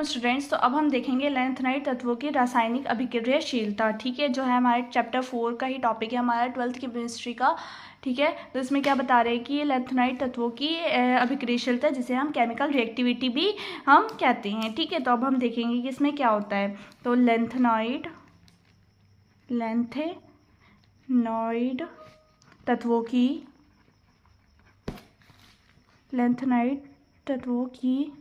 Students, तो अब हम देखेंगे लैंथेनाइड तत्वों की रासायनिक अभिक्रियाशीलता। ठीक है, जो है हमारे चैप्टर 4 का ही टॉपिक है, हमारा 12th की केमिस्ट्री का। ठीक है, तो इसमें क्या बता रहे हैं कि ये लैंथेनाइड तत्वों की अभिक्रियाशीलता, जिसे हम केमिकल रिएक्टिविटी भी हम कहते हैं। ठीक है, तो अब हम देखेंगे कि इसमें क्या होता है। तो लैंथेनाइड तत्वों की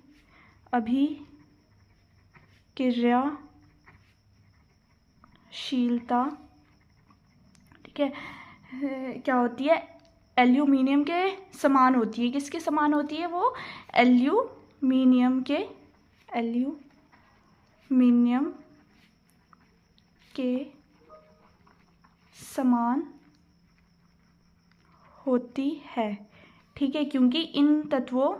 अभिक्रियाशीलता, ठीक है, क्या होती है, एल्यूमिनियम के समान होती है। किसके समान होती है वो? एल्यूमिनियम के समान होती है। ठीक है, क्योंकि इन तत्वों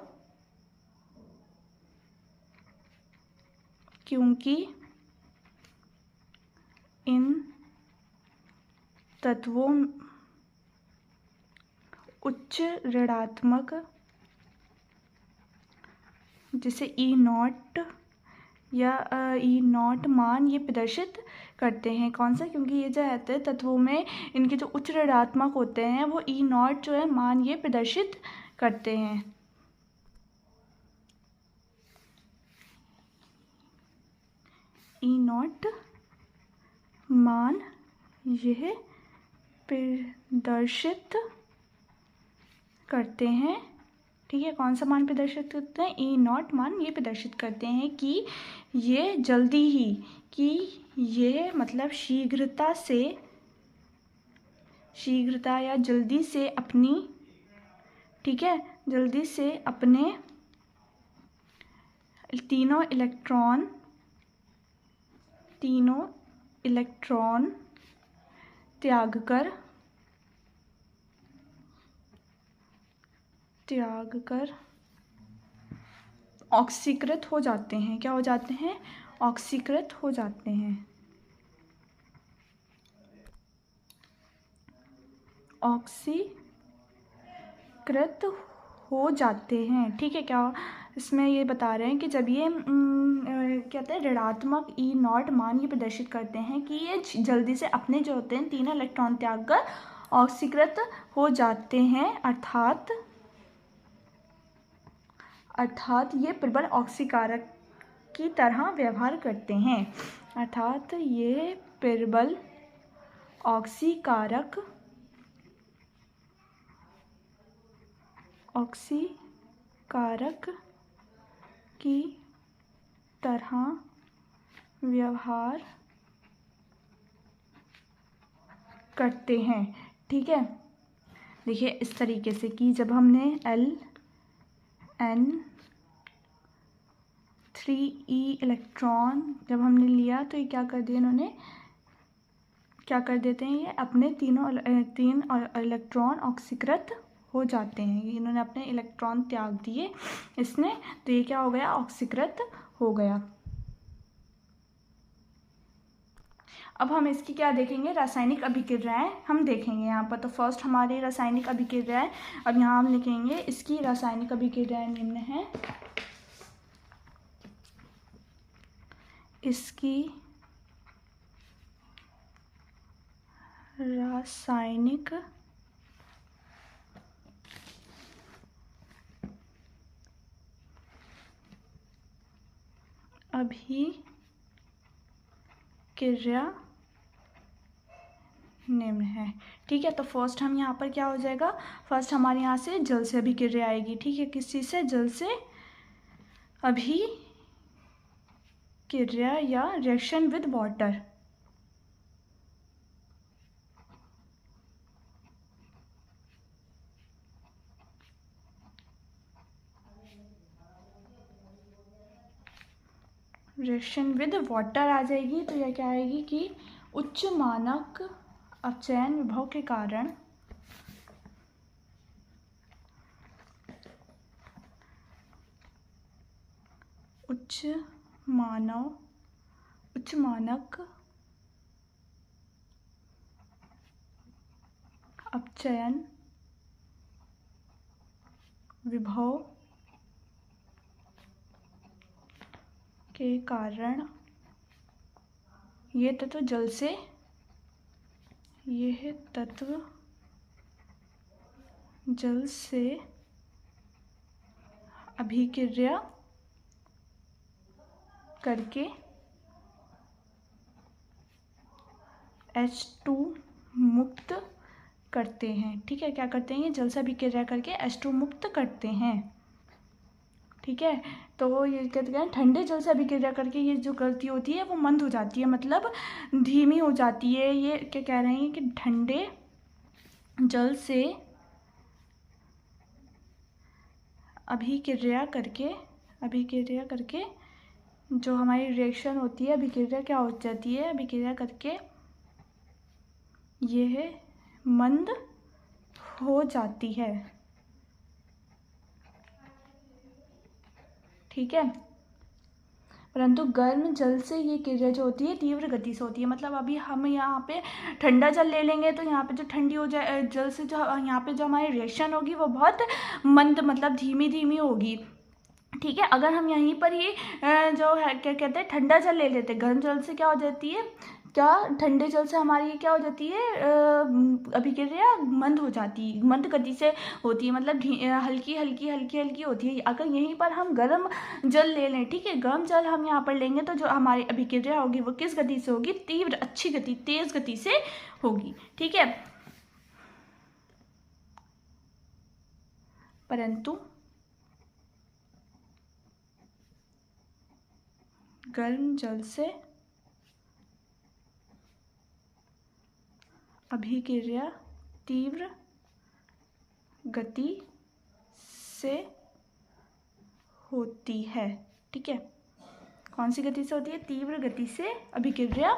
उच्च ऋणात्मक, जिसे ई नॉट या ई नॉट मान ये प्रदर्शित करते हैं। कौन सा? क्योंकि ये जो रहते हैं तत्वों में, इनके जो उच्च ऋणात्मक होते हैं वो ई नॉट जो है मान ये प्रदर्शित करते हैं। ई नॉट मान यह प्रदर्शित करते हैं। ठीक है, कौन सा मान प्रदर्शित करते हैं? ई नॉट मान ये प्रदर्शित करते हैं कि ये जल्दी ही, कि ये मतलब शीघ्रता या जल्दी से अपनी, ठीक है, जल्दी से अपने तीनों इलेक्ट्रॉन त्याग कर ऑक्सीकृत हो जाते हैं। क्या हो जाते हैं? ऑक्सीकृत हो जाते हैं। ऑक्सीकृत हो जाते हैं। ठीक है, क्या इसमें ये बता रहे हैं कि जब ये कहते हैं ऋणात्मक ई नॉट मान ये प्रदर्शित करते हैं कि ये जल्दी से अपने जो होते हैं तीनों इलेक्ट्रॉन त्याग कर ऑक्सीकृत हो जाते हैं, अर्थात ये प्रबल ऑक्सीकारक की तरह व्यवहार करते हैं। अर्थात ये प्रबल ऑक्सीकारक की तरह व्यवहार करते हैं। ठीक है, देखिए इस तरीके से कि जब हमने N3e इलेक्ट्रॉन जब हमने लिया तो ये क्या कर दिया, इन्होंने क्या कर देते हैं, ये अपने तीन इलेक्ट्रॉन ऑक्सीकृत हो जाते हैं। इन्होंने अपने इलेक्ट्रॉन त्याग दिए इसने, तो ये क्या हो गया, ऑक्सीकृत हो गया। अब हम इसकी क्या देखेंगे, रासायनिक अभिक्रियाएं हम देखेंगे यहाँ पर। तो फर्स्ट हमारी रासायनिक अभिक्रियाएं, अब यहाँ हम लिखेंगे इसकी रासायनिक अभिक्रियाएं निम्न है। इसकी रासायनिक अभिक्रिया निम्न है। ठीक है, तो फर्स्ट हम यहाँ पर क्या हो जाएगा, फर्स्ट हमारे यहाँ से जल से अभिक्रिया आएगी। ठीक है, किस चीज़ से? जल से अभिक्रिया या reaction with water. Reaction with water आ जाएगी, तो यह क्या आएगी कि उच्च मानक अपचयन विभव के कारण उच्च मानक अपचयन विभव के कारण यह तत्व जल से अभिक्रिया करके H2 मुक्त करते हैं। ठीक है, क्या करते हैं, ये जल से अभिक्रिया करके H2 मुक्त करते हैं। ठीक है, तो ये कहते हैं ठंडे जल से अभिक्रिया करके ये जो गलती होती है वो मंद हो जाती है, मतलब धीमी हो जाती है। ये क्या कह रहे हैं कि ठंडे जल से अभिक्रिया करके जो हमारी रिएक्शन होती है, अभिक्रिया क्या हो जाती है, अभिक्रिया करके यह मंद हो जाती है। ठीक है, परंतु गर्म जल से ये क्रिया जो होती है तीव्र गति से होती है। मतलब अभी हम यहाँ पे ठंडा जल ले लेंगे तो यहाँ पे जो ठंडी हो जाए जल से, जो यहाँ पे जो हमारी रिएक्शन होगी वो बहुत मंद, मतलब धीमी धीमी होगी। ठीक है, अगर हम यहीं पर ही जो है क्या कहते हैं ठंडा जल ले लेते, गर्म जल से क्या हो जाती है, क्या ठंडे जल से हमारी क्या हो जाती है, अभिक्रिया मंद हो जाती है, मंद गति से होती है, मतलब हल्की हल्की होती है। अगर यहीं पर हम गर्म जल ले लें, ठीक है, गर्म जल हम यहाँ पर लेंगे तो जो हमारी अभिक्रिया होगी वो किस गति से होगी, तीव्र, अच्छी गति, तेज गति से होगी। ठीक है, परंतु गर्म जल से अभिक्रिया तीव्र गति से होती है। ठीक है, कौन सी गति से होती है, तीव्र गति से अभिक्रिया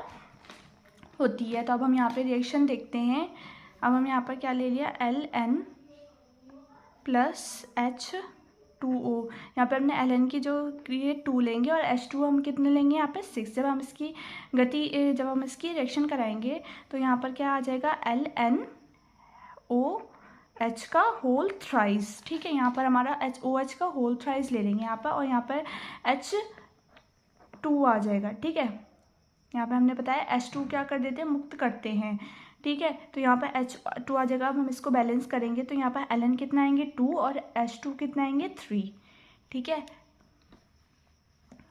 होती है। तो अब हम यहाँ पे रिएक्शन देखते हैं। अब हम यहाँ पर क्या ले लिया, Ln प्लस H2O। यहाँ पे हमने Ln की जो ये 2 लेंगे और H2O हम कितने लेंगे, यहाँ पे 6। जब हम इसकी गति, जब हम इसकी रिएक्शन कराएंगे तो यहाँ पर क्या आ जाएगा, LnOH का होल थ्राइस। ठीक है, यहाँ पर हमारा OH का होल थ्राइस ले लेंगे यहाँ पर, और यहाँ पर H2 आ जाएगा। ठीक है, यहाँ पे हमने बताया H2 क्या कर देते हैं, मुक्त करते हैं। ठीक है, तो यहाँ पर H2 आ जाएगा। अब हम इसको बैलेंस करेंगे तो यहाँ पर Ln कितना आएंगे 2 और H2 कितना आएंगे 3। ठीक है,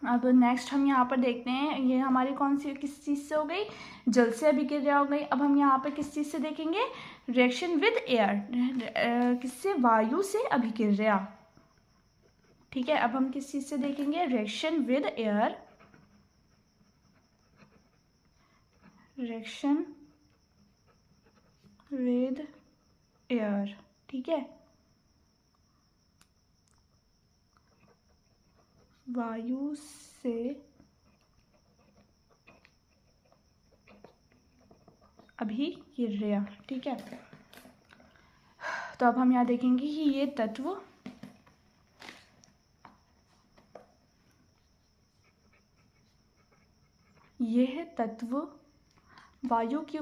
अब नेक्स्ट हम यहाँ पर देखते हैं, ये हमारी कौन सी किस चीज़ से हो गई, जल से अभिक्रिया हो गई। अब हम यहाँ पर किस चीज़ से देखेंगे, रिएक्शन विद एयर, किससे, वायु से अभिक्रिया। ठीक है, अब हम किस चीज़ से देखेंगे, reaction with air, reaction with air. ठीक है, वायु से अभिक्रिया। ठीक है, तो अब हम यहाँ देखेंगे कि यह तत्व वायु की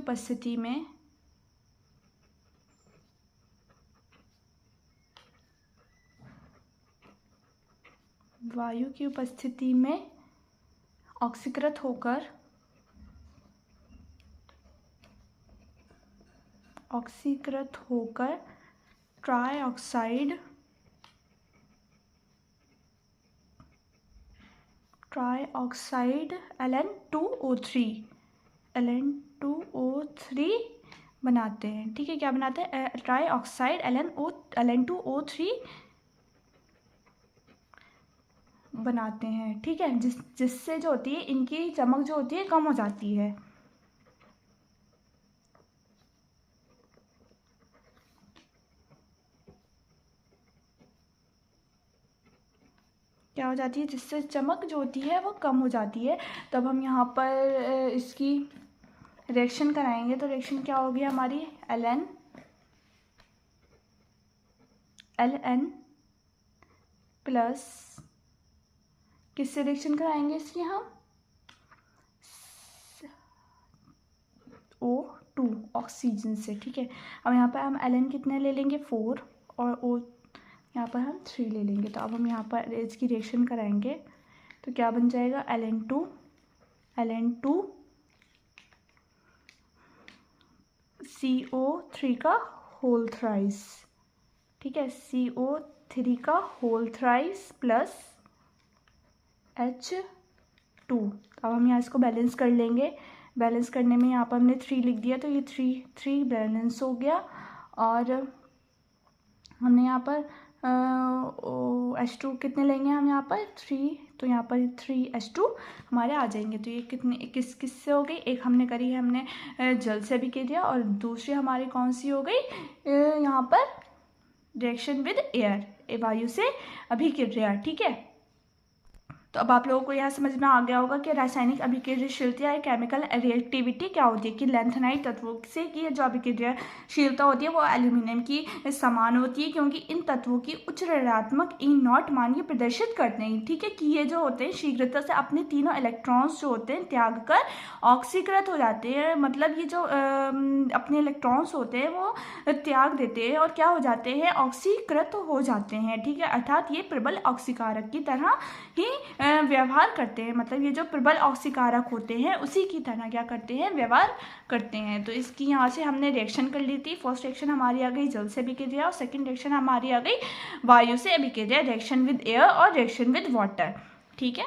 उपस्थिति में ऑक्सीकृत होकर ट्राइऑक्साइड Ln2O3 बनाते हैं। ठीक है, क्या बनाते हैं, ट्राइऑक्साइड Ln2O3 बनाते हैं। ठीक है, जिससे जो होती है इनकी चमक जो होती है कम हो जाती है। क्या हो जाती है, जिससे चमक जो होती है वो कम हो जाती है। तब हम यहाँ पर इसकी रिएक्शन कराएंगे तो रिएक्शन क्या होगी हमारी, Ln प्लस किससे रिएक्शन कराएंगे इसकी हम, O2 ऑक्सीजन से। ठीक है, अब यहाँ पर हम Ln कितने ले लेंगे 4 और O यहाँ पर हम 3 ले लेंगे। तो अब हम यहाँ पर इसकी रिएक्शन कराएंगे तो तो क्या बन जाएगा Ln2 CO3 का होल थ्राइस, ठीक है, CO3 का होल थ्राइस प्लस H2। अब हम यहाँ इसको बैलेंस कर लेंगे। बैलेंस करने में यहाँ पर हमने 3 लिख दिया, तो ये 3 बैलेंस हो गया। और हमने यहाँ पर H2 कितने लेंगे हम यहाँ पर 3, तो यहाँ पर 3H2 हमारे आ जाएंगे। तो ये कितने किस से हो गई, एक हमने करी है हमने जल से अभिक्रिया और दूसरी हमारी कौन सी हो गई यहाँ पर रिएक्शन विद एयर, वायु से अभिक्रिया, ठीक है। तो अब आप लोगों को यहाँ समझ में आ गया होगा कि रासायनिक अभिक्रियाशीलता या केमिकल रिएक्टिविटी क्या होती है, कि लैंथेनाइट तत्वों से की जो अभिक्रियाशीलता होती है वो एल्यूमिनियम की समान होती है, क्योंकि इन तत्वों की उच्च ऋणात्मक E0 मान ये प्रदर्शित करते हैं, ठीक है, कि ये जो होते हैं शीघ्रता से अपने तीनों इलेक्ट्रॉन्स जो होते हैं त्याग कर ऑक्सीकृत हो जाते हैं। मतलब ये जो अपने इलेक्ट्रॉन्स होते हैं वो त्याग देते हैं और क्या हो जाते हैं, ऑक्सीकृत हो जाते हैं, ठीक है। अर्थात ये प्रबल ऑक्सीकारक की तरह ही व्यवहार करते हैं। मतलब ये जो प्रबल ऑक्सीकारक होते हैं उसी की तरह क्या करते हैं, व्यवहार करते हैं। तो इसकी यहाँ से हमने रिएक्शन कर ली थी। फर्स्ट रिएक्शन हमारी आ गई जल से अभिक्रिया और सेकंड रिएक्शन हमारी आ गई वायु से अभिक्रिया, रिएक्शन विद एयर और रिएक्शन विद वाटर, ठीक है।